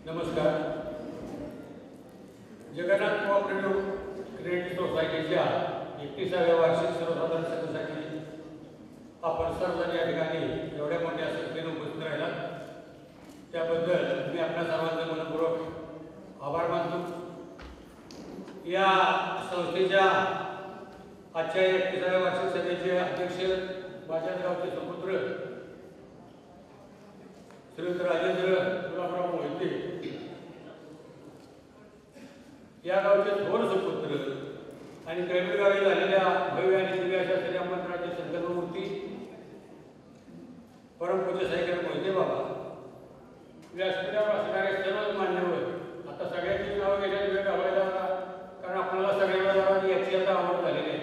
नमस्कार. Jagannath cooperative credit सोसायटीच्या 31व्या वार्षिक सर्वसाधारण सभेसाठी आपण सर्वजण या ठिकाणी एवढ्या मोठ्या संख्येने उपस्थित राहिलात त्याबद्दल मी आपल्या सर्वांचे मनपूर्वक आभार मानतो. या संस्थेच्या आजच्या 31व्या वार्षिक सभेचे अध्यक्ष माझ्याच गावचे सुपुत्र श्रीयुत राजेंद्र गुलाबराव मोहिते, या गावचे थोर सुपुत्र आणि ग्रामीण गावी झालेल्या भव्य आणि दिव्य अशा श्री मंदिराचे संकल्पमूर्ती परमपूज्य साईकर मोहिते बाबा, व्यासपीठावर असणारे सर्वच मान्यवर. आता सगळ्यांची नावं घेण्यात वेळ घालवायला कारण आपल्याला सगळ्यांना याची आता आवड झालेली आहे,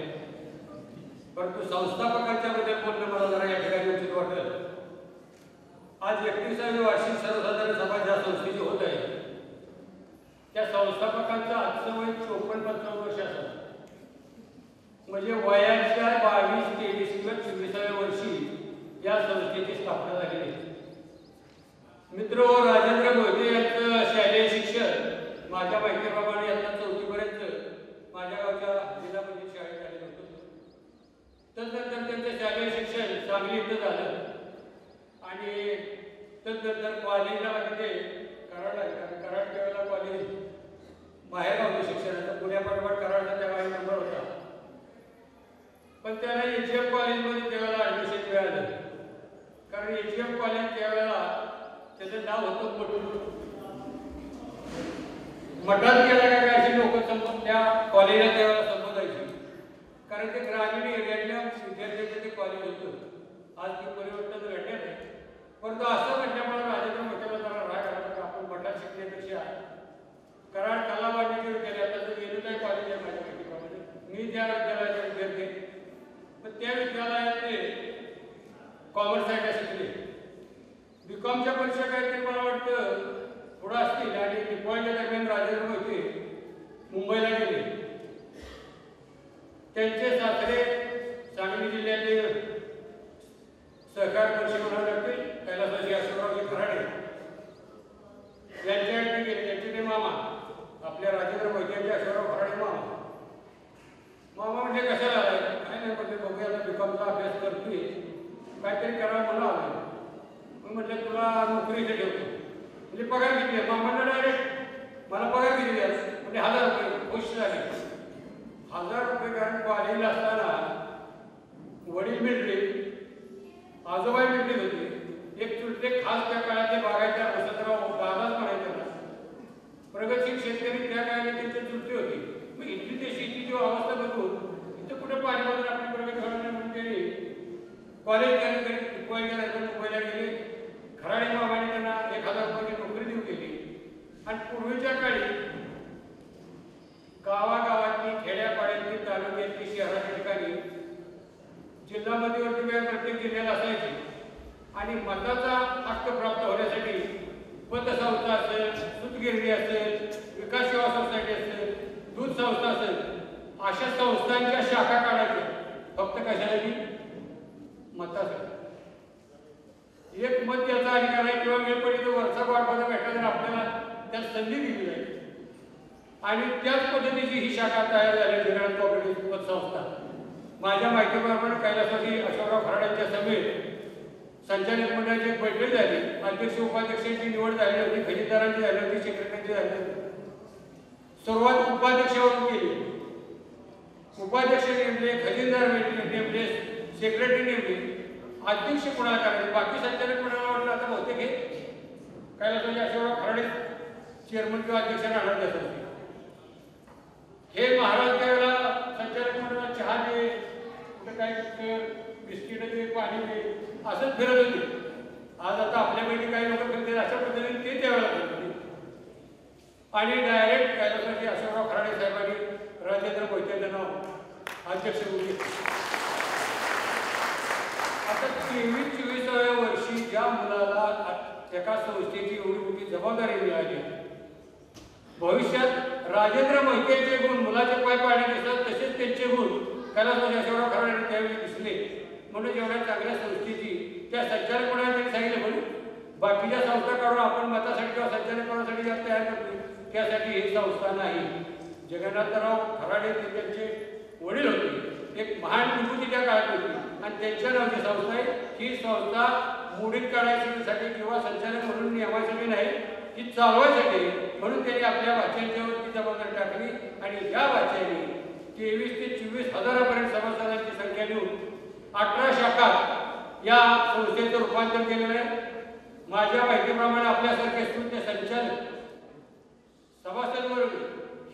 परंतु संस्थापकांच्या बद्दल बोलणं मला जरा या ठिकाणी उचित वाटेल. आज 31वी वार्षिक सर्वसाधारण सभा ज्या संस्थेची होत आहे त्या संस्थापकांचं आजचं वय 54-55 वर्ष असेल. म्हणजे वयाच्या 22, 23 किंवा 24व्या वर्षी या संस्थेची स्थापना झालेली आहे. मित्र राजेंद्र मोहिते यांचं शालेय शिक्षण माझ्या माहितीप्रमाणे यांना 4थीपर्यंत माझ्या गावच्या जिल्हा परिषद शाळेत झालेलं होतं. तदनंतर त्यांचं शालेय शिक्षण सांगली इथं झालं आणि तदनंतर कॉलेजला तिथे कराड आहे, कारण कराड त्यावेळेला कॉलेज बाहेरगावचं शिक्षणाचं पुण्यापाठोपाठ कराडचा तेव्हा नंबर होता, पण त्याला HM कॉलेजमध्ये त्यावेळेला ॲडमिशन मिळालं. कारण HM कॉलेज त्यावेळेला त्याचं नाव होतं मठात गेला का काय अशी लोक संपत त्या कॉलेजला त्यावेळेला संबोधायची, कारण ते ग्रामीण एरियातल्या विद्यार्थ्यांचं ते कॉलेज होतं. आज ते परिवर्तन घडले नाही, परंतु असं म्हटल्यामुळे राजेंद्र मोहितेला जरा राग आला की आपण मठात शिकण्यापेक्षा कराड कला वाणिज्य विद्यालयात वेणुताई कॉलेज आहे माझ्या माहितीप्रमाणे, मी ज्या विद्यालयाचे विद्यार्थी पण त्या विद्यालयात ते कॉमर्स साईडला शिकले. BComच्या परीक्षा काहीतरी मला वाटतं पुढं असतील आणि डिपॉईच्या दरम्यान राजेंद्र मोहिते मुंबईला गेले. त्यांचे सासरे सांगली जिल्ह्यातील सहकार परिषद म्हणावे लागतील कैलासवासी अशोकरावजी खराडे यांच्याकडे गेले. त्यांचे ते मामा आपल्या राजेंद्र मोहिते अशोकराव खराडे मामा म्हणजे कशाला आलाय, काय नाही म्हणजे बघूया BComचा अभ्यास करतोय काहीतरी करावं म्हणून आलं. मग म्हटलं तुला नोकरीचे ठेवतो, म्हणजे पगार किती आहे मामांना डायरेक्ट मला पगार किती द्या म्हणजे 1000 रुपये खुश झाले. 1000 रुपये कारण कॉलेजला असताना वडील मिळले, आजोबा मिळले होते. एक चुलते खास त्या काळातले बागायतदार वसंतराव बागाच म्हणायचे ना, प्रगतशील शेतकरी त्या काळात त्यांचे चुलते होते. मग इथली ते शेतीची अवस्था बघून इथं कुठं पाणी बाजून आपली प्रगती घडवणे म्हणून त्यांनी कॉलेज मुंबईला गेले. खराडे मामाने त्यांना 1000 रुपयाची नोकरी देऊ केली. आणि पूर्वीच्या काळी गावागावातली खेड्यापाड्यातली तालुक्यातली शहराच्या ठिकाणी जिल्हा मध्यवर्ती बँक प्रत्येक जिल्ह्याला असायची आणि मताचा हक्क प्राप्त होण्यासाठी पतसंस्था असेल, सूतगिरणी असेल, विकास सेवा सोसायटी असेल, दूध संस्था असेल, अशा संस्थांच्या शाखा काढायच्या. फक्त कशासाठी? मतासाठी. एक मत याचा अधिकार आहे किंवा वेळ पडली तर वरचा वाटपाचा भेटला तर आपल्याला त्यात संधी दिली जाईल. आणि त्याच पद्धतीची ही शाखा तयार झाली जगन्नाथ कोऑपरेटिव्ह पतसंस्था. माझ्या माहितीप्रमाणे कैलासवासी अशोकराव खराडेंच्या सभेत संचालक मंडळाची एक बैठक झाली. अध्यक्ष उपाध्यक्षांची निवड झाली होती, खजिनदारांची झाली होती, सेक्रेटरीची झाली होती. सुरुवात उपाध्यक्षावरून केली. उपाध्यक्ष नेमले, खजिनदार नेमले, सेक्रेटरी नेमले, अध्यक्ष कोणाला करायचे, बाकी संचालक मंडळाला वाटलं आता बहुतेक हे कैलासवासी अशोकराव खराडे चेअरमन किंवा अध्यक्ष राहणार त्यासाठी. हे महाराज त्यावेळेला संचालक मंडळाला चहा दे, कुठे काय बिस्किट दे, पाणी दे असंच फिरत होते. आज आता आपल्यापैकी काही लोक फिरते अशा पद्धतीने ते त्यावेळेला फिरत होते. आणि डायरेक्ट कैलासवासी अशोकराव खराडे साहेबांनी राजेंद्र मोहितेंचं नाव अध्यक्ष होते. आता 23-24व्या वर्षी ज्या मुलाला एका संस्थेची एवढी मोठी जबाबदारी मिळाली, भविष्यात राजेंद्र मोहितेंचे गुण मुलाचे पाय पाडणे दिसतात तसेच त्यांचे गुण कैलासवासी अशोकराव खराडे त्यावेळी दिसले. म्हणून एवढ्या चांगल्या संस्थेची त्या संचालक मंडळाने सांगितलं म्हणून बाकीच्या संस्था काढून आपण मतासाठी किंवा संचालक करण्यासाठी त्यासाठी ही संस्था नाही. जगन्नाथराव खराडे ते त्यांचे वडील होते, एक महान विभूती त्या काळात होती आणि त्यांच्या नावाची संस्था आहे. ही संस्था मोडीत काढायसाठी किंवा संचालक म्हणून नेमायसाठी नाही, ही चालवायसाठी. म्हणून त्यांनी आपल्या वाच्याच्यावरती जबाबदारी टाकली आणि या वाच्याने 23 ते 24 हजारापर्यंत सभासदांची संख्या देऊन 18 शाखा या संस्थेचं रूपांतर केलेलं आहे. माझ्या माहितीप्रमाणे आपल्यासारखे स्तुत्य संचालक सभासद वर्ग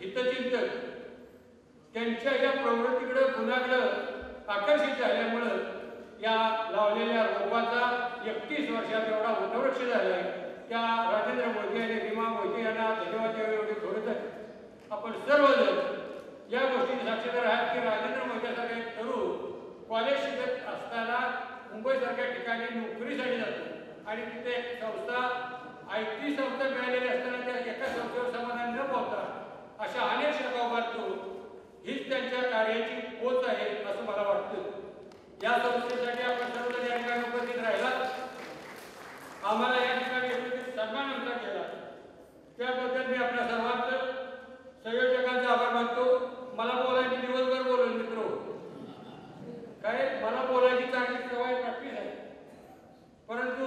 हितचिंतक त्यांच्या या प्रवृत्तीकडे गुणाकडे आकर्षित झाल्यामुळं या लावलेल्या रोपाचा 31 वर्षात एवढा वटवृक्ष झाला आहे. त्या राजेंद्र मोहिते आणि रीमा मोहिते यांना धन्यवाद द्यावे एवढे थोडेच आहे. आपण सर्वजण या गोष्टीचे साक्षीदार आहात की राजेंद्र मोहितेसारखे एक तरुण कॉलेज शिकत असताना मुंबईसारख्या ठिकाणी नोकरीसाठी जातो आणि तिथे एक संस्था IT संस्था मिळालेली असताना त्या एका संस्थेवर समाधान न पावता अशा अनेक शाखा उभारतो. हीच त्यांच्या कार्याची पोच आहे असं मला वाटतं. या संस्थेसाठी आपण सर्वजण या ठिकाणी उपस्थित राहिला, आम्हाला या ठिकाणी सन्मान आमचा केला, त्याबद्दल मी आपल्या सर्वांचं संयोजकांचा आभार मानतो. मला बोलायची दिवसभर बोलून मित्र काय मला बोलायची चांगली सवय प्रॅक्टिस आहे, परंतु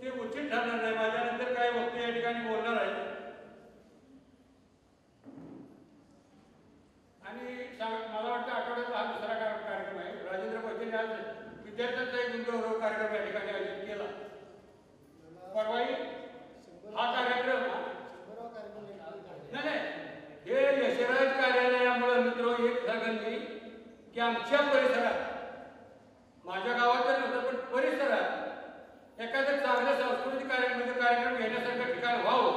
ते उचित ठरणार नाही. माझ्यानंतर काय वक्ते या ठिकाणी बोलणार आहे आणि मला वाटतं आठवड्याचा हा दुसरा कार्यक्रम आहे. राजेंद्र मोहितेंनी आज विद्यार्थ्यांचा एक गौरव कार्यक्रम या ठिकाणी आयोजित केला. परवाई हा कार्यक्रम नाही हे यशराज कार्यालयामुळे मित्र एक सांगली की आमच्या परिसरात, माझ्या गावात तर नव्हतं पण परिसरात एखादं चांगलं सांस्कृतिक कार्यक्रम घेण्यासारखं ठिकाण व्हावं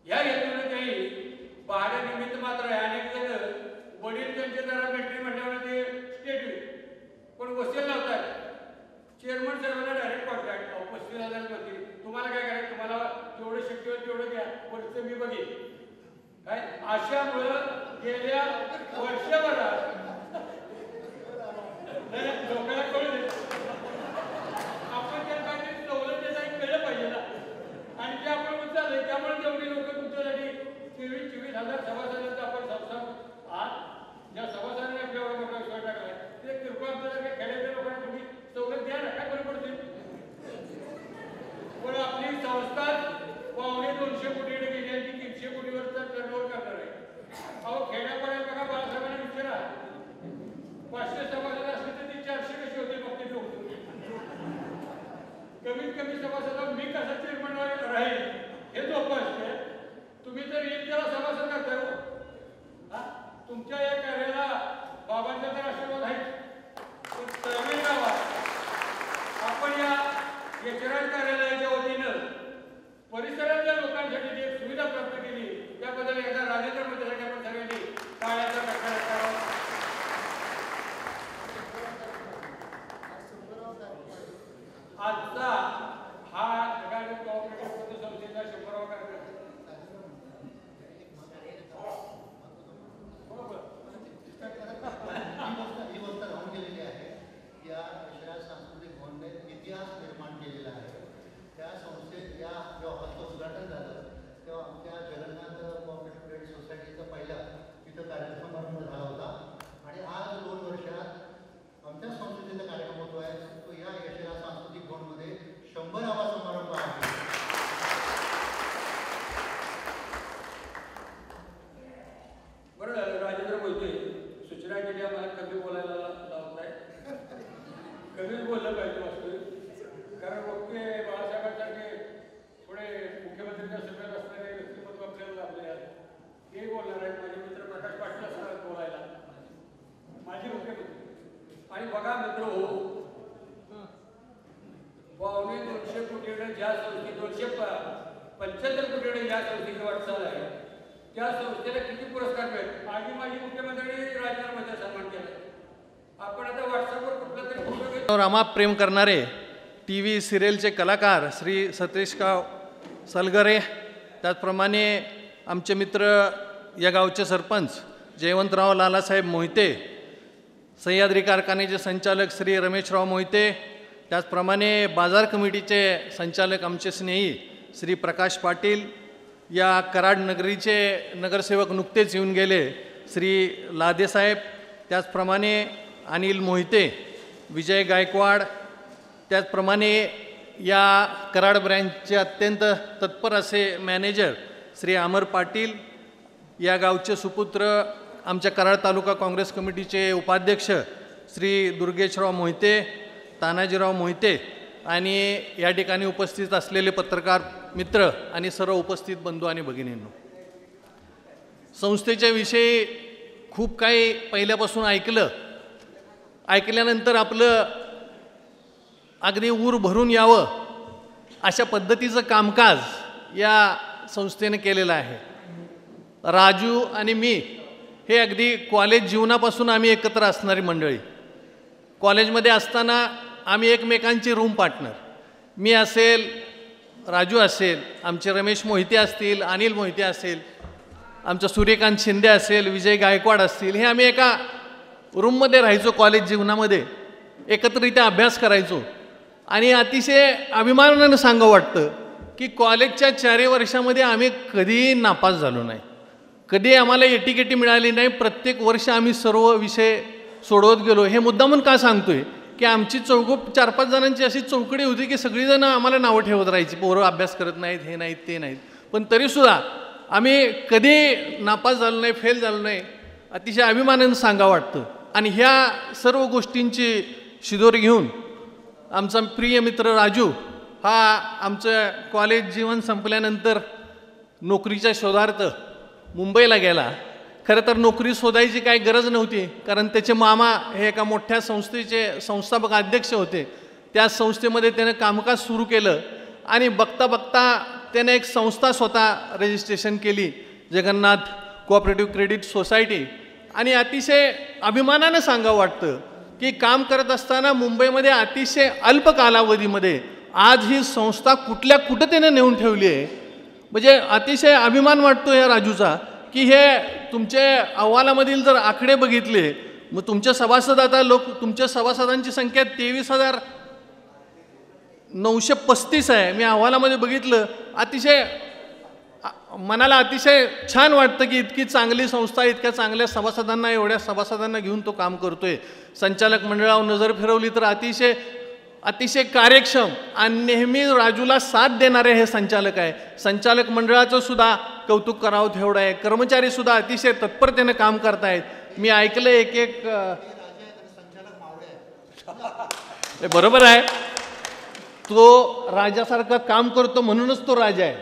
या हेतूने काही भाड्यानिमित्त मात्र आहे. अनेक जण वडील त्यांचे जरा मेट्री म्हटल्यावर ते स्टेट पण वसील लावतात. चेअरमन साहेबांना डायरेक्ट कॉन्टॅक्ट 35,000 होती, तुम्हाला काय करायचं, तुम्हाला जेवढं शक्य होईल तेवढं घ्या, पुढचं मी बघेन काय. अशामुळं गेल्या वर्षभरात लोकांना कळू दे, आपण त्या काहीतरी सवलत देता कळलं पाहिजे ना. आणि ते आपण उचलले त्यामुळे जेवढी लोक तुमच्यासाठी 23-24 हजार सभासदांचा आपण संस्था आज ज्या सभासदांनी आपल्यावर मोठा विश्वास टाकलाय ते कृपा आमच्यासारख्या खेड्यातल्या लोकांना तुम्ही सवलत द्या ना, काय बरं पडते. पण आपली संस्था 250 कोटी गेली आणि 300 कोटीवरचा टर्नओव्हर करणार आहे. अहो खेड्यापाड्यात बघा, बाळासाहेबांना विचारा 500 सभासद असले तर ती 400 कशी होते बघते लोक. कमीत कमी सभासद मी कसा चेअरमन राहील हे जोपासते. तुम्ही तर एक त्याला सभासद करताय हो. तुमच्या या कार्याला बाबांचा तर आशीर्वाद आहे. आपण या यशराज कार्यालयाच्या वतीनं परिसरातल्या लोकांसाठी जी सुविधा प्राप्त केली त्याबद्दल एकदा राजेंद्र मोहितेसाठी आपण सगळ्यांनी टाळ्याचा कडकडाट करावा. आजचा हा जगाडू कोऑपरेटिव्ह पतसंस्थेचा 100वा कार्यक्रम ही गोष्ट राहून गेलेली आहे. या यशराज सांस्कृतिक भवनने इतिहास निर्माण केलेला आहे. त्या संस्थेत या जेव्हा हॉलचं उद्घाटन झालं तेव्हा आमच्या जगन्नाथ कोऑपरेटिव्ह क्रेडिट सोसायटीचा पहिला तिथं कार्यक्रम झाला होता आणि आज 2 वर्षात आमच्या संस्थेचा कार्यक्रम होतो आहे तो या यशराज सांस्कृतिक भवनमध्ये 100वा समारंभ आहे. बरं झालं राजेंद्र मोहिते सूचना केली, आम्हाला कमी बोलायला लावत आहे. कमीच बोललं पाहिजे वास्तविक, कारण वक्ते बाळासाहेबांसारखे थोडे मुख्यमंत्र्यांच्या सभेत असणारे व्यक्तिमत्व आपल्याला लाभले आहेत. हे बोलणार आहेत. माझे मित्र प्रकाश पाटील असणार बोलायला, माझे मुख्यमंत्री. आणि बघा मित्र हो, 250 कोटीकडे ज्या संस्थेत 275 कोटीकडे ज्या संस्थेची वाटचाल आहे त्या संस्थेला किती पुरस्कार मिळेल. आधी माझी मुख्यमंत्र्यांनी राजीनाम्याचा सन्मान केला. आपण आता व्हॉट्सअपवर कुठला तरी फोटो घेतो. रामाप प्रेम करणारे TV सिरियलचे कलाकार श्री सतीशराव सलगरे, त्याचप्रमाणे आमचे मित्र या गावचे सरपंच जयवंतराव लालासाहेब मोहिते, सह्याद्री कारखान्याचे संचालक श्री रमेशराव मोहिते, त्याचप्रमाणे बाजार कमिटीचे संचालक आमचे स्नेही श्री प्रकाश पाटील, या कराड नगरीचे नगरसेवक नुकतेच येऊन गेले श्री लादेसाहेब, त्याचप्रमाणे अनिल मोहिते, विजय गायकवाड, त्याचप्रमाणे या कराड ब्रँचचे अत्यंत तत्पर असे मॅनेजर श्री अमर पाटील, या गावचे सुपुत्र आमच्या कराड तालुका काँग्रेस कमिटीचे उपाध्यक्ष श्री दुर्गेशराव मोहिते, तानाजीराव मोहिते आणि या ठिकाणी उपस्थित असलेले पत्रकार मित्र आणि सर्व उपस्थित बंधू आणि भगिनींनो, संस्थेच्या विषयी खूप काही पहिल्यापासून ऐकल्यानंतर आपलं अगदी ऊर भरून यावं अशा पद्धतीचं कामकाज या संस्थेने केलेलं आहे. राजू आणि मी हे अगदी कॉलेज जीवनापासून आम्ही एकत्र असणारी मंडळी. कॉलेजमध्ये असताना आम्ही एकमेकांची रूम पार्टनर. मी असेल, राजू असेल, आमचे रमेश मोहिते असतील, अनिल मोहिते असेल, आमचं सूर्यकांत शिंदे असेल, विजय गायकवाड असतील, हे आम्ही एका रूममध्ये राहायचो. कॉलेज जीवनामध्ये एकत्रित्या अभ्यास करायचो आणि अतिशय अभिमानानं सांगावं वाटतं की कॉलेजच्या 4 वर्षामध्ये आम्ही कधीही नापास झालो नाही, कधी आम्हाला एटीकेटी मिळाली नाही. प्रत्येक वर्ष आम्ही सर्व विषय सोडवत गेलो. हे मुद्दामून का सांगतोय की आमची 4-5 जणांची अशी चौकडी होती की सगळीजणं आम्हाला नावं ठेवत राहायची, पोरं अभ्यास करत नाहीत, हे नाहीत, ते नाहीत, पण तरीसुद्धा आम्ही कधी नापास झालो नाही, फेल झालो नाही. अतिशय अभिमानानं सांगावं वाटतं. आणि ह्या सर्व गोष्टींची शिदोरी घेऊन आमचा प्रिय मित्र राजू हा आमचं कॉलेज जीवन संपल्यानंतर नोकरीच्या शोधार्थ मुंबईला गेला. खरं तर नोकरी शोधायची काही गरज नव्हती, कारण त्याचे मामा हे एका मोठ्या संस्थेचे संस्थापक अध्यक्ष होते. त्या संस्थेमध्ये त्यानं कामकाज सुरू केलं आणि बघता बघता त्याने एक संस्था स्वतः रजिस्ट्रेशन केली, जगन्नाथ कोऑपरेटिव्ह क्रेडिट सोसायटी. आणि अतिशय अभिमानानं सांगावं वाटतं की काम करत असताना मुंबईमध्ये अतिशय अल्प कालावधीमध्ये आज ही संस्था कुठं त्याने नेऊन ठेवली आहे. म्हणजे अतिशय अभिमान वाटतो या राजूचा की हे तुमचे अहवालामधील जर आकडे बघितले, मग तुमचे सभासद आता तुमच्या सभासदांची संख्या 23,935 आहे. मी अहवालामध्ये बघितलं. अतिशय मनाला अतिशय छान वाटतं की इतकी चांगली संस्था, इतक्या चांगल्या सभासदांना, एवढ्या सभासदांना घेऊन तो काम करतोय. संचालक मंडळावर नजर फिरवली तर अतिशय कार्यक्षम आणि नेहमी राजूला साथ देणारे हे संचालक आहे. संचालक मंडळाचं सुद्धा कौतुक करावं तेवढं आहे. कर्मचारी सुद्धा अतिशय तत्परतेने काम करतायत. मी ऐकलं एक बरोबर आहे, तो राजासारखं काम करतो म्हणूनच तो राजा आहे.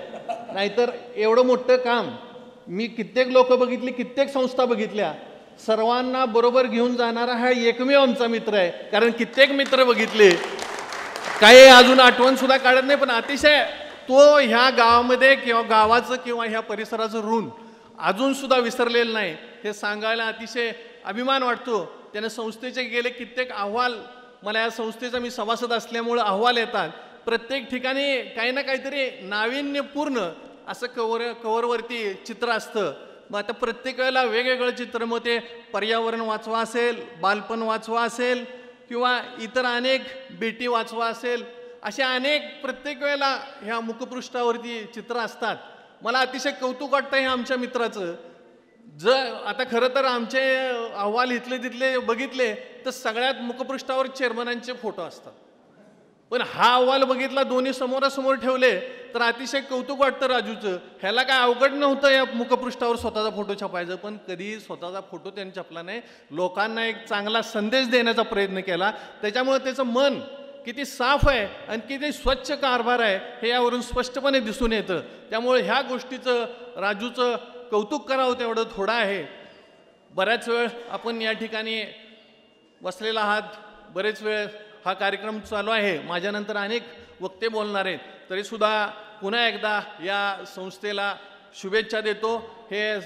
नाहीतर एवढं मोठं काम मी कित्येक लोक बघितली, कित्येक संस्था बघितल्या, सर्वांना बरोबर घेऊन जाणारा हा एकमेव आमचा मित्र आहे. कारण कित्येक मित्र बघितले, काही अजून आठवण सुद्धा काढत नाही, पण अतिशय तो ह्या गावामध्ये किंवा गावाचं किंवा ह्या परिसराचं ऋण अजून सुद्धा विसरलेलं नाही. हे सांगायला अतिशय अभिमान वाटतो. त्याने संस्थेचे गेले कित्येक अहवाल, मला या संस्थेचा मी सभासद असल्यामुळे अहवाल येतात. प्रत्येक ठिकाणी काही ना काहीतरी नाविन्यपूर्ण असं कवरवरती चित्र असतं. मग आता प्रत्येक वेळेला वेगवेगळं चित्र, मग ते पर्यावरण वाचवा असेल, बालपण वाचवा असेल किंवा इतर अनेक बेटी वाचवा असेल, अशा अनेक प्रत्येक वेळेला ह्या मुखपृष्ठावरती चित्र असतात. मला अतिशय कौतुक वाटतं हे आमच्या मित्राचं. आता खरं तर आमचे अहवाल इथले तिथले बघितले तर सगळ्यात मुखपृष्ठावर चेअरमनांचे फोटो असतात, पण हा अहवाल बघितला, दोन्ही समोरासमोर ठेवले तर अतिशय कौतुक वाटतं राजूचं. ह्याला काय अवघड नव्हतं या मुखपृष्ठावर स्वतःचा फोटो छापायचं, पण कधी स्वतःचा फोटो त्याने छापला नाही. लोकांना एक चांगला संदेश देण्याचा प्रयत्न केला. त्याच्यामुळे त्याचं मन किती साफ आहे आणि किती स्वच्छ कारभार आहे हे यावरून स्पष्टपणे दिसून येतं. त्यामुळे ह्या गोष्टीचं राजूचं कौतुक करावं तेवढं थोडं आहे. बऱ्याच वेळ आपण या ठिकाणी बसलेला आहात, बरेच वेळ हा कार्यक्रम चालू आहे. माझ्यानंतर अनेक वक्ते बोलणार आहेत, तरीसुद्धा पुन्हा एकदा या संस्थेला शुभेच्छा देतो. हे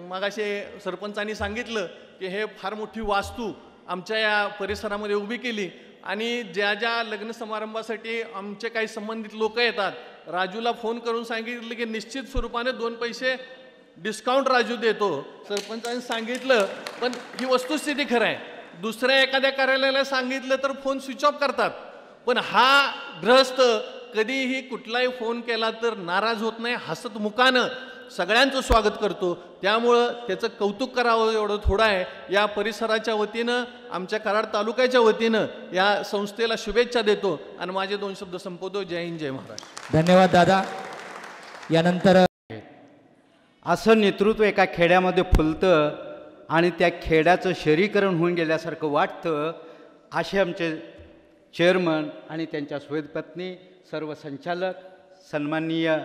मगाशी सरपंचांनी सांगितलं की हे फार मोठी वास्तू आमच्या या परिसरामध्ये उभी केली आणि ज्या ज्या लग्न समारंभासाठी आमचे काही संबंधित लोक येतात, राजूला फोन करून सांगितलं की निश्चित स्वरूपाने 2 पैसे डिस्काउंट राजू देतो. सरपंचांनी सांगितलं, पण ही वस्तुस्थिती खरं आहे. दुसऱ्या एखाद्या कार्यालयाला सांगितलं तर फोन स्विच ऑफ करतात, पण हा गृहस्थ कधीही कुठलाही फोन केला तर नाराज होत नाही, हसत मुखानं सगळ्यांचं स्वागत करतो. त्यामुळं त्याचं कौतुक करावं एवढं थोडं आहे. या परिसराच्या वतीनं, आमच्या कराड तालुक्याच्या वतीनं या संस्थेला शुभेच्छा देतो आणि माझे 2 शब्द संपवतो. जय हिंद, जय महाराष्ट्र. धन्यवाद दादा. यानंतर असं नेतृत्व एका खेड्यामध्ये फुलतं आणि त्या खेड्याचं शहरीकरण होऊन गेल्यासारखं वाटतं. असे आमचे चेअरमन आणि त्यांच्या सुवेदपत्नी, सर्व संचालक, सन्माननीय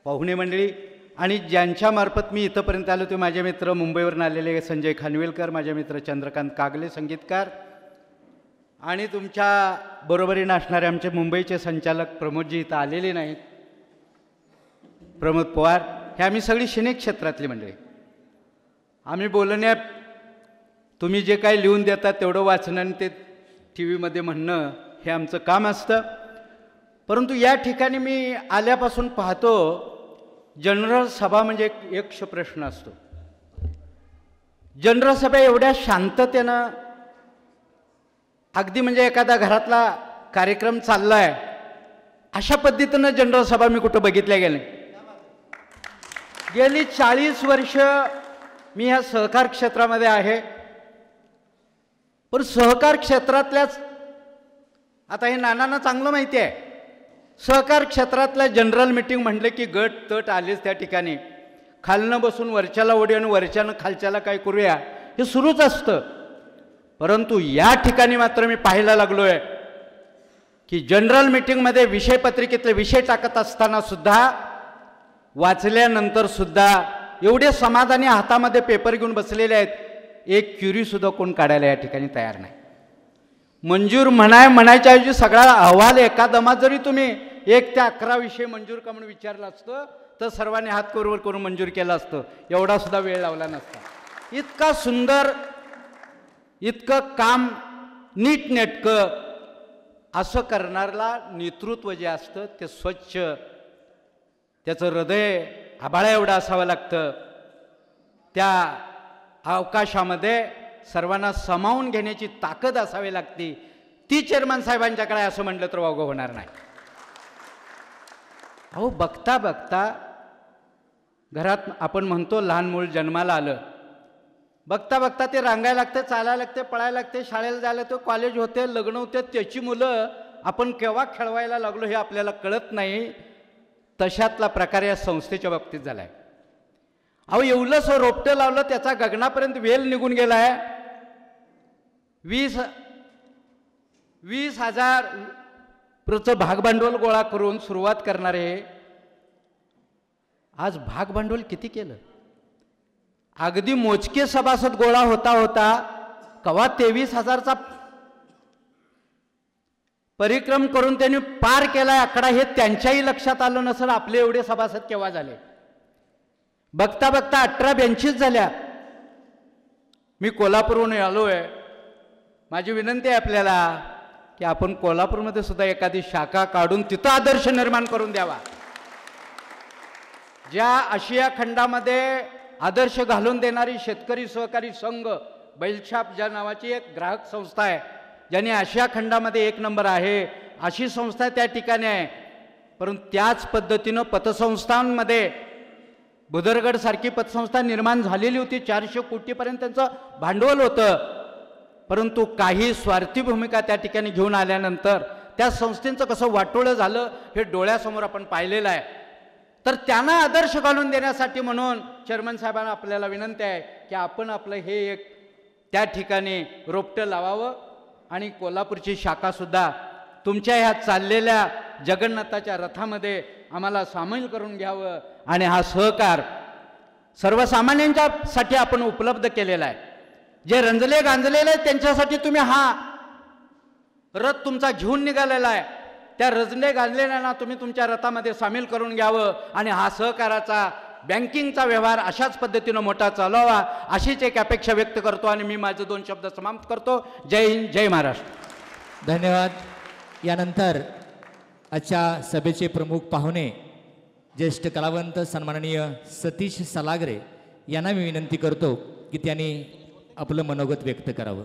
पाहुणे मंडळी आणि ज्यांच्यामार्फत मी इथंपर्यंत आलो ते माझे मित्र मुंबईवरून आलेले संजय खानविलकर, माझे मित्र चंद्रकांत कागले संगीतकार, आणि तुमच्या बरोबरीनं असणारे आमचे मुंबईचे संचालक प्रमोदजी इथं आलेले नाहीत, प्रमोद पवार, हे आम्ही सगळी सिने क्षेत्रातली मंडळी. आम्ही बोलण्यात तुम्ही जे काही लिहून देतात तेवढं वाचणं आणि ते टी व्हीमध्ये म्हणणं हे आमचं काम असतं. परंतु या ठिकाणी मी आल्यापासून पाहतो जनरल सभा म्हणजे एक यक्ष प्रश्न असतो. जनरल सभा एवढ्या शांततेनं, अगदी म्हणजे एखादा घरातला कार्यक्रम चालला आहे अशा पद्धतीनं जनरल सभा मी कुठं बघितल्या गेल्या. गेली 40 वर्ष मी ह्या सहकार क्षेत्रामध्ये आहे. पण सहकार क्षेत्रातल्याच, आता हे नानांना चांगलं माहिती आहे, सहकार क्षेत्रातल्या जनरल मीटिंग म्हटलं की गट तट आलेच त्या ठिकाणी. खालनं बसून वरच्याला उडी आणि वरच्यानं खालच्याला काय करूया हे सुरूच असतं. परंतु या ठिकाणी मात्र मी पाहायला लागलो आहे की जनरल मीटिंगमध्ये विषयपत्रिकेतले विषय टाकत असताना सुद्धा, वाचल्यानंतर सुद्धा एवढे समाधानी हातामध्ये पेपर घेऊन बसलेले आहेत, एक क्युरीसुद्धा कोण काढायला या ठिकाणी तयार नाही. मंजूर म्हणायच्या ऐवजी सगळा अहवाल एकादमात जरी तुम्ही 1 ते 11 विषय मंजूर का म्हणून विचारलं असतं तर सर्वांनी हात करून करून मंजूर केलं असतं. एवढा सुद्धा वेळ लावला नसता. इतका सुंदर, इतकं काम नीटनेटकं असं करणाऱ्याला नेतृत्व जे असतं ते स्वच्छ, त्याचं हृदय आभाळा एवढं असावं लागतं. त्या अवकाशामध्ये सर्वांना सामावून घेण्याची ताकद असावी लागते. ती चेअरमन साहेबांच्याकडे असं म्हटलं तर वावगं होणार नाही. अहो, बघता बघता घरात आपण म्हणतो लहान मूल जन्माला आलं, बघता बघता ते रांगायला लागते, चालायला लागते, पळायला लागते, शाळेला जायला लागते, कॉलेज होते, लग्न होते. त्याची मुलं आपण केव्हा खेळवायला लागलो हे आपल्याला कळत नाही. तशातला प्रकार या संस्थेच्या बाबतीत झाला आहे. अहो, एवढंसं रोपटं लावलं, त्याचा गगनापर्यंत वेल निघून गेला आहे. 20,000 भागभांडवल गोळा करून सुरुवात करणारे आज भागभांडवल किती केलं? अगदी मोजके सभासद गोळा होता होता कवा 23,000चा परिक्रम करून त्यांनी पार केला आकडा हे त्यांच्याही लक्षात आलं नसेल. आपले एवढे सभासद केव्हा झाले? बघता बघता 18 बेंचेस झाल्या. मी कोल्हापूरहून आलो आहे. माझी विनंती आहे आपल्याला की आपण कोल्हापूरमध्ये सुद्धा एखादी शाखा काढून तिथं आदर्श निर्माण करून द्यावा. ज्या आशिया खंडामध्ये आदर्श घालून देणारी शेतकरी सहकारी संघ बैलछाप ज्या नावाची एक ग्राहक संस्था आहे, ज्याने आशिया खंडामध्ये 1 नंबर आहे, अशी संस्था त्या ठिकाणी आहे. परंतु त्याच पद्धतीनं पतसंस्थांमध्ये भुदरगड सारखी पतसंस्था निर्माण झालेली होती. 400 कोटीपर्यंत त्यांचं भांडवल होतं. परंतु काही स्वार्थी भूमिका त्या ठिकाणी घेऊन आल्यानंतर त्या संस्थेचं कसं वाटोळं झालं हे डोळ्यासमोर आपण पाहिलेलं आहे. तर त्यांना आदर्श घालून देण्यासाठी म्हणून चेअरमन साहेबांना आपल्याला विनंती आहे की आपण आपलं हे एक त्या ठिकाणी रोपटं लावावं आणि कोल्हापूरची शाखासुद्धा तुमच्या ह्या चाललेल्या जगन्नाथाच्या रथामध्ये आम्हाला सामील करून घ्यावं आणि हा सहकार सर्वसामान्यांच्यासाठी आपण उपलब्ध केलेला आहे. जे रंजले गांजलेले आहेत त्यांच्यासाठी तुम्ही हा रथ तुमचा घेऊन निघालेला आहे. त्या रंजले गांजलेल्यांना तुम्ही तुमच्या रथामध्ये सामील करून घ्यावं आणि हा सहकाराचा बँकिंगचा व्यवहार अशाच पद्धतीनं मोठा चालवावा अशीच एक अपेक्षा व्यक्त करतो आणि मी माझे 2 शब्द समाप्त करतो. जय हिंद, जय महाराष्ट्र. धन्यवाद. यानंतर आजच्या सभेचे प्रमुख पाहुणे ज्येष्ठ कलावंत सन्माननीय सतीश सलागरे यांना मी विनंती करतो की त्यांनी आपलं मनोगत व्यक्त करावं.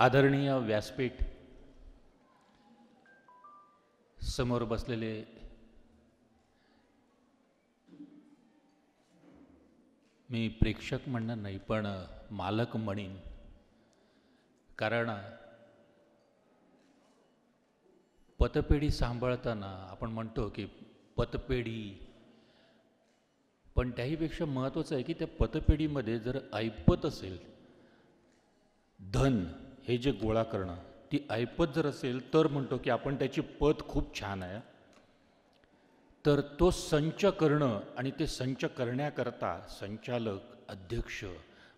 आदरणीय व्यासपीठ, समोर बसलेले मी प्रेक्षक म्हणणार नाही पण मालक म्हणीन, कारण पतपेढी सांभाळताना आपण म्हणतो की पतपेढी, पण त्याहीपेक्षा महत्त्वाचं आहे की त्या पतपेढीमध्ये जर ऐपत असेल, धन हे जे गोळा करणं, ती ऐपत जर असेल तर म्हणतो की आपण त्याची पत खूप छान आहे. तर तो संच करणं आणि ते संच करण्याकरता संचालक, अध्यक्ष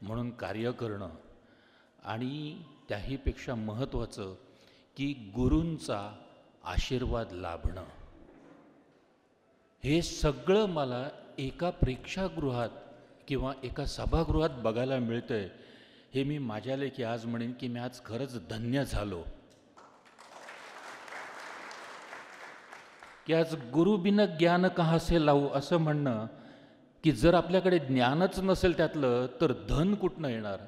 म्हणून कार्य करणं, आणि त्याहीपेक्षा महत्त्वाचं की गुरूंचा आशीर्वाद लाभणं, हे सगळं मला एका प्रेक्षागृहात किंवा एका सभागृहात बघायला मिळतंय. हे मी माझ्या लेखी आज म्हणेन की मी आज खरंच धन्य झालो की आज गुरु बिन ज्ञान कहाँ से लावू असं म्हणणं, की जर आपल्याकडे ज्ञानच नसेल त्यातलं तर धन कुठनं येणार,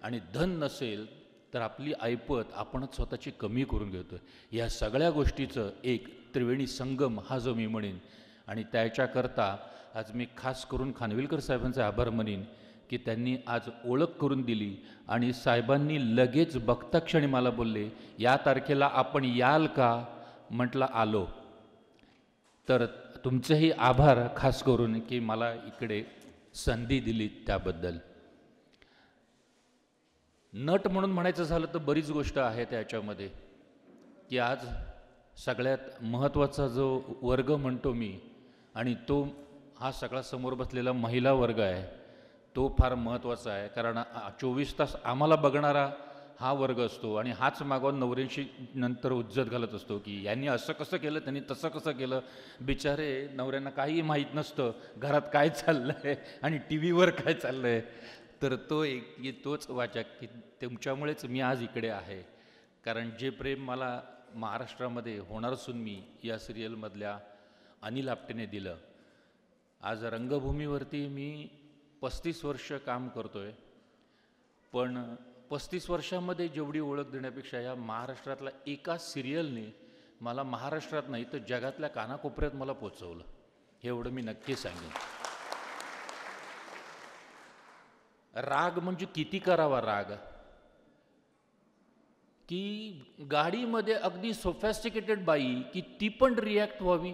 आणि धन नसेल तर आपली ऐपत आपणच स्वतःची कमी करून घेतो. या सगळ्या गोष्टीचं एक त्रिवेणी संगम हा जो मी म्हणेन, आणि त्याच्याकरता आज मी खास करून खानविलकर साहेबांचे आभार मानीन की त्यांनी आज ओळख करून दिली, आणि साहेबांनी लगेच बघता क्षणी मला बोलले, या तारखेला आपण याल का? म्हटलं आलो. तर तुमचेही आभार खास करून की मला इकडे संधी दिली त्याबद्दल. नट म्हणून म्हणायचं झालं तर बरीच गोष्ट आहे त्याच्यामध्ये, की आज सगळ्यात महत्त्वाचा जो वर्ग म्हणतो मी, आणि तो हा सगळा समोर बसलेला महिला वर्ग आहे, तो फार महत्त्वाचा आहे. कारण 24 तास आम्हाला बघणारा हा वर्ग असतो, आणि हाच मागवून नवऱ्यांशी नंतर उज्जत घालत असतो की यांनी असं कसं केलं, त्यांनी तसं कसं केलं. बिचारे नवऱ्यांना काहीही माहीत नसतं घरात काय चाललं आहे आणि टी व्हीवर काय चाललं आहे. तर तो तोच वाचक की तुमच्यामुळेच मी आज इकडे आहे. कारण जे प्रेम मला महाराष्ट्रामध्ये होणार सून मी या सिरियलमधल्या अनिल आपटेने दिलं, आज रंगभूमीवरती मी 35 वर्ष काम करतो आहे, पण 35 वर्षामध्ये जेवढी ओळख देण्यापेक्षा या महाराष्ट्रातल्या एका सिरियलने मला महाराष्ट्रात नाही तर जगातल्या कानाकोपऱ्यात मला पोचवलं, हे एवढं मी नक्की सांगेन. राग म्हणजे किती करावा राग, की गाडीमध्ये अगदी सोफॅस्टिकेटेड बाई की ती पण रिॲक्ट व्हावी,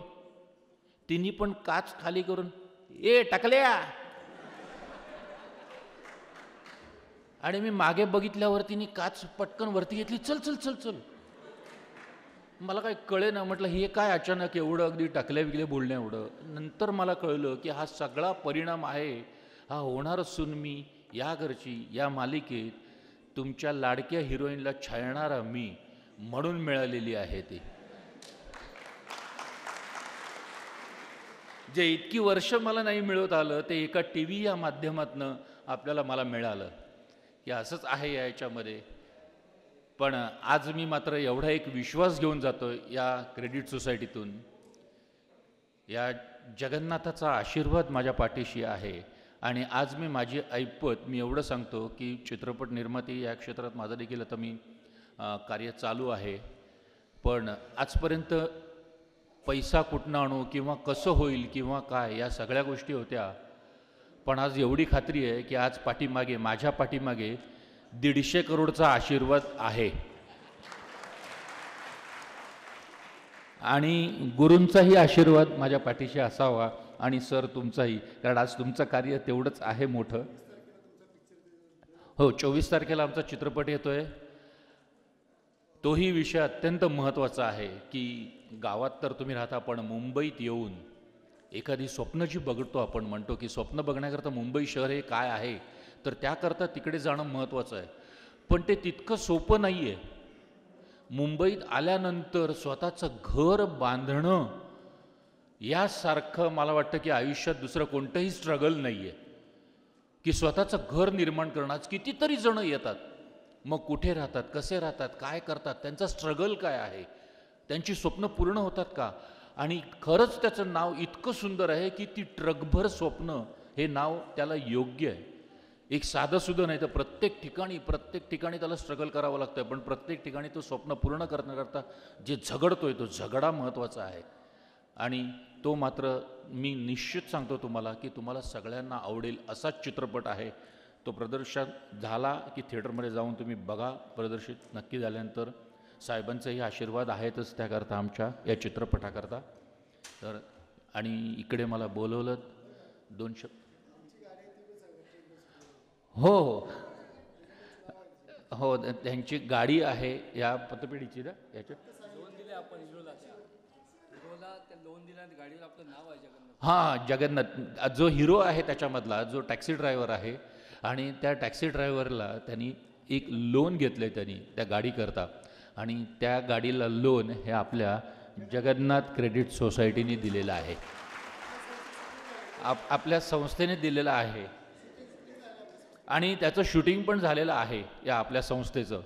तिने पण काच खाली करून ए टाकल्या, आणि मी मागे बघितल्यावर तिने काच पटकन वरती घेतली, चल चल चल चल. मला काय कळे ना, म्हटलं हे काय अचानक एवढं अगदी टाकल्या विकल्या बोलण्या एवढं. नंतर मला कळलं की हा सगळा परिणाम आहे हा होणार सून मी या घरची या मालिकेत तुमच्या लाडक्या हिरोईनला छळणारा मी म्हणून मिळालेली आहे. ती जे इतकी वर्ष मला नाही मिळत आलं ते एका टी व्ही या माध्यमातनं आपल्याला मला मिळालं, की असंच आहे याच्यामध्ये. पण आज मी मात्र एवढा एक विश्वास घेऊन जातो या क्रेडिट सोसायटीतून, या जगन्नाथाचा आशीर्वाद माझ्या पाठीशी आहे. आणि आज मी माझी ऐपत मी एवढं सांगतो की चित्रपट निर्माती या क्षेत्रात माझं देखील आता मी कार्य चालू आहे, पण आजपर्यंत पैसा कुठनं आणू किंवा कसं होईल किंवा काय या सगळ्या गोष्टी होत्या. पण आज एवढी खात्री आहे की आज पाठीमागे माझ्या पाठीमागे 150 करोडचा आशीर्वाद आहे, आणि गुरूंचाही आशीर्वाद माझ्या पाठीशी असावा, आणि सर तुमचाही, कारण आज तुमचं कार्य तेवढंच आहे मोठं. हो, 24 तारखेला आमचा चित्रपट येतोय. तोही विषय अत्यंत महत्त्वाचा आहे की गावात तर तुम्ही राहता, पण मुंबईत येऊन एखादी स्वप्न जी बघतो, आपण म्हणतो की स्वप्न बघण्याकरता मुंबई शहर हे काय आहे, तर त्याकरता तिकडे जाणं महत्त्वाचं आहे. पण ते तितकं सोपं नाही आहे. मुंबईत आल्यानंतर स्वतःचं घर बांधणं यासारखं मला वाटतं की आयुष्यात दुसरं कोणतंही स्ट्रगल नाही आहे, की स्वतःचं घर निर्माण करणं. आज कितीतरी जणं येतात, मग कुठे राहतात, कसे राहतात, काय करतात, त्यांचा स्ट्रगल काय आहे, त्यांची स्वप्न पूर्ण होतात का. आणि खरंच त्याचं नाव इतकं सुंदर आहे की ती ट्रकभर स्वप्न हे नाव त्याला योग्य आहे, एक साधंसुद्धा नाही तर प्रत्येक ठिकाणी त्याला स्ट्रगल करावं लागतं, पण प्रत्येक ठिकाणी तो स्वप्न पूर्ण करण्याकरता जे झगडतोय तो झगडा महत्त्वाचा आहे. आणि तो मात्र मी निश्चित सांगतो तुम्हाला की तुम्हाला सगळ्यांना आवडेल असाच चित्रपट आहे. तो प्रदर्शन झाला की थिएटरमध्ये जाऊन तुम्ही बघा. प्रदर्शित नक्की झाल्यानंतर साहेबांचाही आशीर्वाद आहेतच त्याकरता आमच्या या चित्रपटाकरता. तर आणि इकडे मला बोलवलं 2 शब्द. हो हो हो, त्यांची गाडी आहे या पतपेढीची ना याच्यात. हां, जगन्नाथ जो हिरो आहे त्याच्यामधला जो टॅक्सी ड्रायव्हर आहे, आणि त्या टॅक्सी ड्रायव्हरला त्यांनी एक लोन घेतलं आहे त्यांनी त्या गाडीकरता, आणि त्या गाडीला लोन हे आपल्या जगन्नाथ क्रेडिट सोसायटीने दिलेलं आहे, आपल्या संस्थेने दिलेलं आहे. आणि त्याचं शूटिंग पण झालेलं आहे या आपल्या संस्थेचं.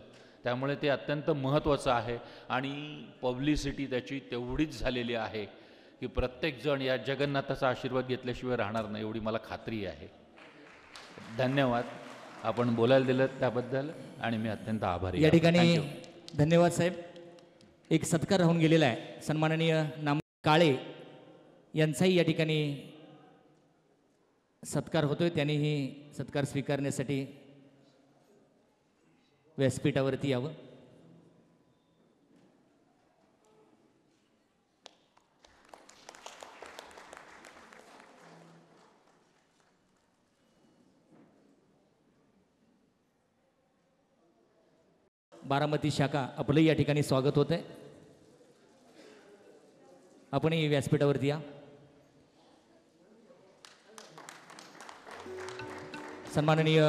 त्यामुळे ते अत्यंत महत्त्वाचं आहे. आणि पब्लिसिटी त्याची तेवढीच झालेली आहे की प्रत्येकजण या जगन्नाथाचा आशीर्वाद घेतल्याशिवाय राहणार नाही, एवढी मला खात्री आहे. धन्यवाद आपण बोलायला दिलं त्याबद्दल, आणि मी अत्यंत आभारी या आहे. ठिकाणी Thank you. धन्यवाद साहेब. एक सत्कार राहून गेलेला आहे. सन्माननीय नाम काळे यांचाही या ठिकाणी सत्कार होतोय. त्यांनीही सत्कार स्वीकारण्यासाठी व्यासपीठावरती यावं. बारामती शाखा आपलंही या ठिकाणी स्वागत होत आहे. आपणही व्यासपीठावरती या. सन्माननीय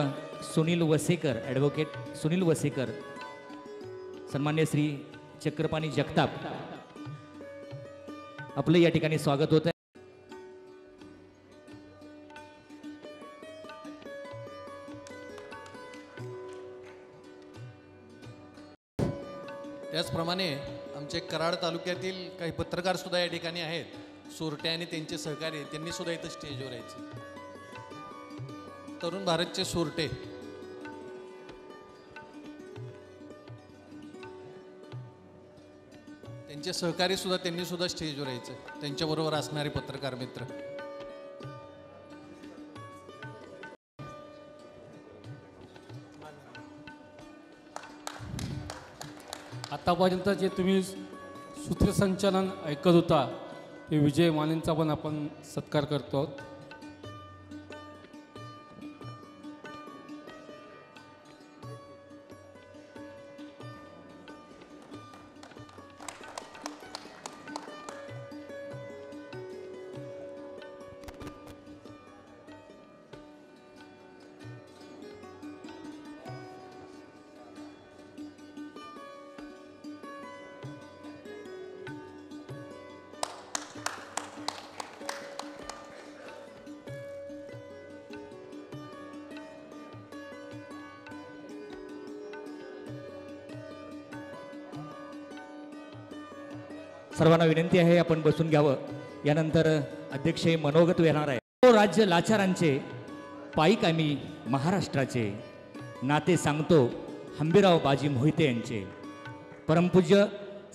सुनील वसेकर, ॲडव्होकेट सुनील वसेकर, सन्मान्य श्री चक्रपाणी जगताप, आपलं या ठिकाणी स्वागत होत आहे. त्याचप्रमाणे आमचे कराड तालुक्यातील काही पत्रकार सुद्धा या ठिकाणी आहेत. सोरटे आणि त्यांचे सहकारी, त्यांनी सुद्धा इथं स्टेजवर यायचे. तरुण भारतचे सोरटे, त्यांचे सहकारी सुद्धा, त्यांनी सुद्धा स्टेजवर यायचं. त्यांच्याबरोबर असणारे पत्रकार मित्र. आतापर्यंत जे तुम्ही सूत्रसंचालन ऐकत होता ते विजय मानेंचा पण आपण सत्कार करतो आहोत. सर्वांना विनंती आहे आपण बसून घ्यावं. यानंतर अध्यक्ष मनोगत येणार आहे. राज्य लाचारांचे पायीक आम्ही महाराष्ट्राचे, नाते सांगतो हंबीराव बाजी मोहिते यांचे. परमपूज्य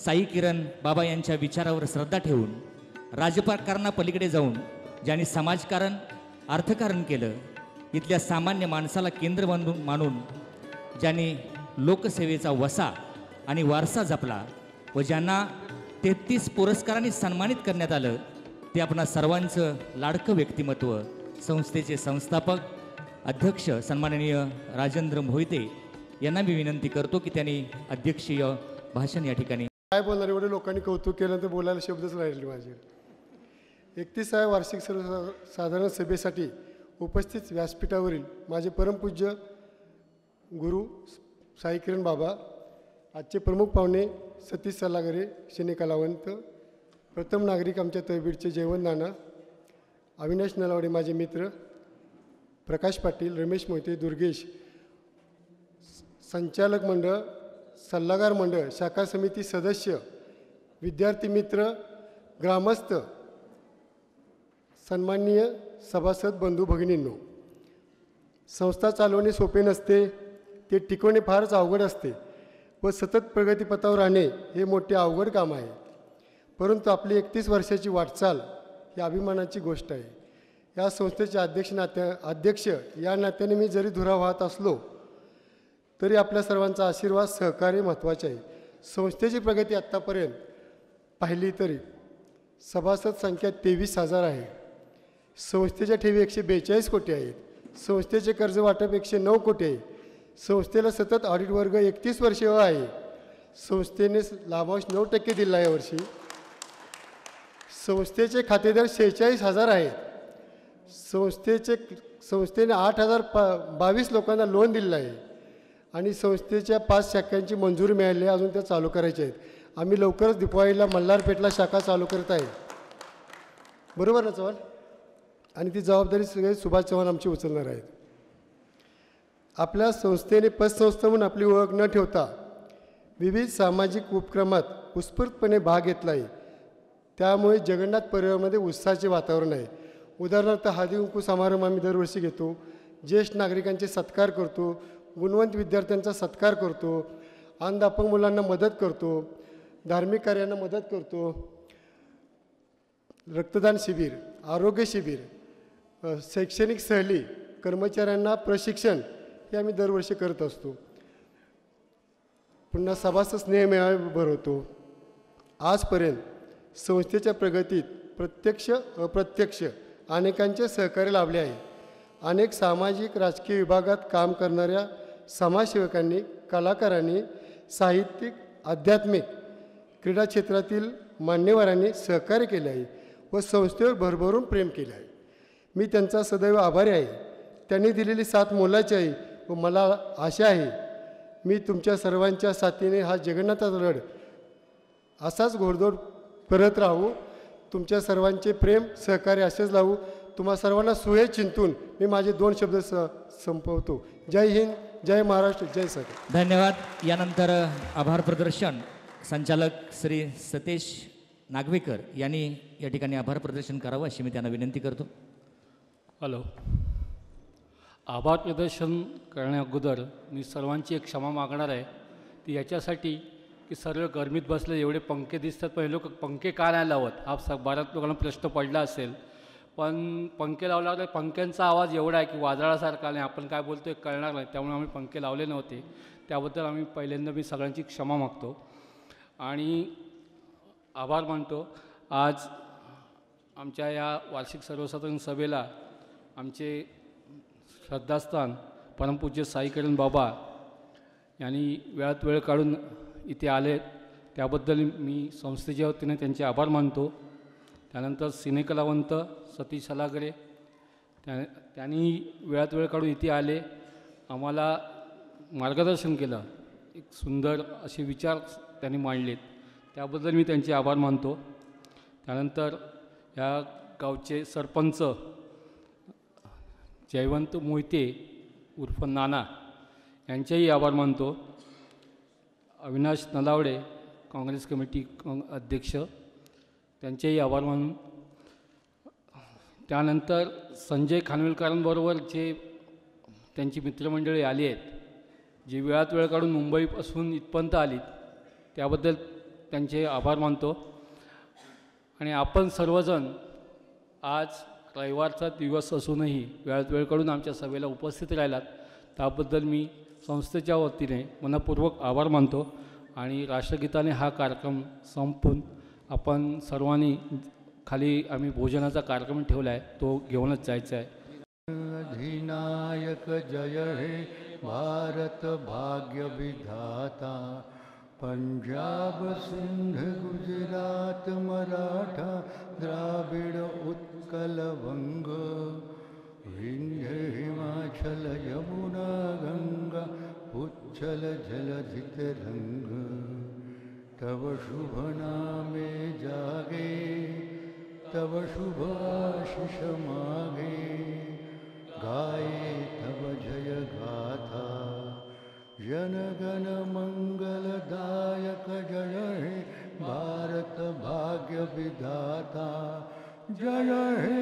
साई किरण बाबा यांच्या विचारावर श्रद्धा ठेवून राजकारणापलीकडे जाऊन ज्यांनी समाजकारण अर्थकारण केलं, इथल्या सामान्य माणसाला केंद्र मानून ज्यांनी लोकसेवेचा वसा आणि वारसा जपला व ज्यांना 33 पुरस्कारांनी सन्मानित करण्यात आलं, ते आपणा सर्वांचं लाडकं व्यक्तिमत्व, संस्थेचे संस्थापक अध्यक्ष सन्माननीय राजेंद्र मोहिते यांना मी विनंती करतो की त्यांनी अध्यक्षीय भाषण या ठिकाणी. काय बोलणार, एवढे लोकांनी कौतुक केलं तर बोलायला शब्दच राहिले माझे. 31व्या वार्षिक सर्वसाधारण सभेसाठी उपस्थित व्यासपीठावरील माझे परमपूज्य गुरु साई किरण बाबा, आजचे प्रमुख पाहुणे सतीश सल्लागरे, सिनेकलावंत, प्रथम नागरिक आमच्या तळबीडचे जयवंत नाना, अविनाश नलावडे माझे मित्र, प्रकाश पाटील, रमेश मोहिते, दुर्गेश, संचालक मंडळ, सल्लागार मंडळ, शाखा समिती सदस्य, विद्यार्थी मित्र, ग्रामस्थ, सन्माननीय सभासद बंधू भगिनींनो, संस्था चालवणे सोपे नसते, ते टिकवणे फारच अवघड असते व सतत प्रगतीपथावर राहणे हे मोठे अवघड काम आहे. परंतु आपली 31 वर्षाची वाटचाल ही अभिमानाची गोष्ट आहे. या संस्थेचे अध्यक्ष या नात्याने मी जरी धुरा वाहत असलो तरी आपल्या सर्वांचा आशीर्वाद सहकार्य महत्त्वाचे आहे. संस्थेची प्रगती आत्तापर्यंत पाहिली तरी सभासद संख्या 23,000 आहे. संस्थेच्या ठेवी 142 कोटी आहेत. संस्थेचे कर्ज वाटप 109 कोटी आहे. संस्थेला सतत ऑडिट वर्ग 31 वर्षे आहे. संस्थेने लाभांश 9% दिला यावर्षी. संस्थेचे खातेदार 46,000 आहेत. संस्थेने 8,022 लोकांना लोन दिलेलं आहे आणि संस्थेच्या 5 शाखांची मंजुरी मिळाली आहे. अजून त्या चालू करायच्या आहेत. आम्ही लवकरच दिपावळीला मल्हारपेठला शाखा चालू करत आहे. बरोबर ना चव्हाण? आणि ती जबाबदारी सगळे सुभाष चव्हाण आमची उचलणार आहेत. आपल्या संस्थेने पतसंस्था म्हणून आपली ओळख न ठेवता विविध सामाजिक उपक्रमात उत्स्फूर्तपणे भाग घेतला आहे. त्यामुळे जगन्नाथ परिवारामध्ये उत्साहाचे वातावरण आहे. उदाहरणार्थ हळदी-कुंकू समारंभ आम्ही दरवर्षी घेतो. ज्येष्ठ नागरिकांचे सत्कार करतो. गुणवंत विद्यार्थ्यांचा सत्कार करतो. अंध अपंग मुलांना मदत करतो. धार्मिक कार्यांना मदत करतो. रक्तदान शिबिर, आरोग्य शिबिर, शैक्षणिक सहली, कर्मचाऱ्यांना प्रशिक्षण हे आम्ही दरवर्षी करत असतो. पुन्हा सभासद स्नेह मेळावे भरवतो. आजपर्यंत संस्थेच्या प्रगतीत प्रत्यक्ष अप्रत्यक्ष अनेकांचे सहकार्य लाभले आहे. अनेक सामाजिक राजकीय विभागात काम करणाऱ्या समाजसेवकांनी, कलाकारांनी, साहित्यिक, आध्यात्मिक, क्रीडा क्षेत्रातील मान्यवरांनी सहकार्य केले आहे व संस्थेवर भरभरून प्रेम केले आहे. मी त्यांचा सदैव आभारी आहे. त्यांनी दिलेली साथ मोलाची आहे व मला आशा आहे मी तुमच्या सर्वांच्या साथीने हा जगन्नाथाचा लढ असाच घोडदौड करत राहू. तुमच्या सर्वांचे प्रेम सहकार्य असेच लावू. तुम्हा सर्वांना सुहे चिंतून मी माझे 2 शब्द संपवतो. जय हिंद, जय महाराष्ट्र, जय सगळे. धन्यवाद. यानंतर आभार प्रदर्शन संचालक श्री सतेश नागवेकर यांनी या ठिकाणी आभार प्रदर्शन करावं अशी मी त्यांना विनंती करतो. हॅलो. आभार प्रदर्शन करण्या अगोदर मी सर्वांची एक क्षमा मागणार आहे. ती याच्यासाठी की सर्व गरमीत बसले, एवढे पंखे दिसतात पण हे लोक पंखे का नाही लावत हा बऱ्याच लोकांना प्रश्न पडला असेल. पण पंखे लावल्यावर पंख्यांचा आवाज एवढा आहे की वादळासारखा आणि आपण काय बोलतो कळणार नाही. त्यामुळे आम्ही पंखे लावले नव्हते. त्याबद्दल आम्ही पहिल्यांदा मी सगळ्यांची क्षमा मागतो आणि आभार मानतो. आज आमच्या या वार्षिक सर्वसाधारण सभेला आमचे श्रद्धास्थान परमपूज्य साईकिरण बाबा यांनी वेळात वेळ काढून इथे आले. त्याबद्दल मी संस्थेच्या वतीने त्यांचे आभार मानतो. त्यानंतर सिनेकलावंत सतीश सलागरे त्यांनी वेळात वेळ काढून इथे आले, आम्हाला मार्गदर्शन केलं. एक सुंदर असे विचार त्यांनी मांडलेत, त्याबद्दल मी त्यांचे आभार मानतो. त्यानंतर या गावचे सरपंच जयवंत मोहिते उर्फ नाना यांचेही आभार मानतो. अविनाश नलावडे काँग्रेस कमिटी अध्यक्ष त्यांचेही आभार मानून त्यानंतर संजय खानविलकरांबरोबर जे त्यांची मित्रमंडळी आली आहेत, जी वेळात वेळ काढून मुंबईपासून इथपर्यंत आलीत, त्याबद्दल त्यांचे आभार मानतो. आणि आपण सर्वजण आज रविवारचा दिवस असूनही वेळात वेळ काढून आमच्या सभेला उपस्थित राहिलात, त्याबद्दल मी संस्थेच्या वतीने मनपूर्वक आभार मानतो. आणि राष्ट्रगीताने हा कार्यक्रम संपून आपण सर्वांनी खाली आम्ही भोजनाचा कार्यक्रम ठेवला आहे, तो घेऊनच जायचा आहे. अधिनायक जय हे भारत भाग्य विधाता, पंजाब सिंध गुजरात मराठा द्राविड उत्कल वंग, विंध्य हिमाचल यमुना गंगा उच्चल जलधित रंग, तव शुभ नामे जागे तव शुभ आशीष मागे, गाये तव जय गाथा, जनगण मंगलदायक जय हे भारत भाग्य विधाता, जय हे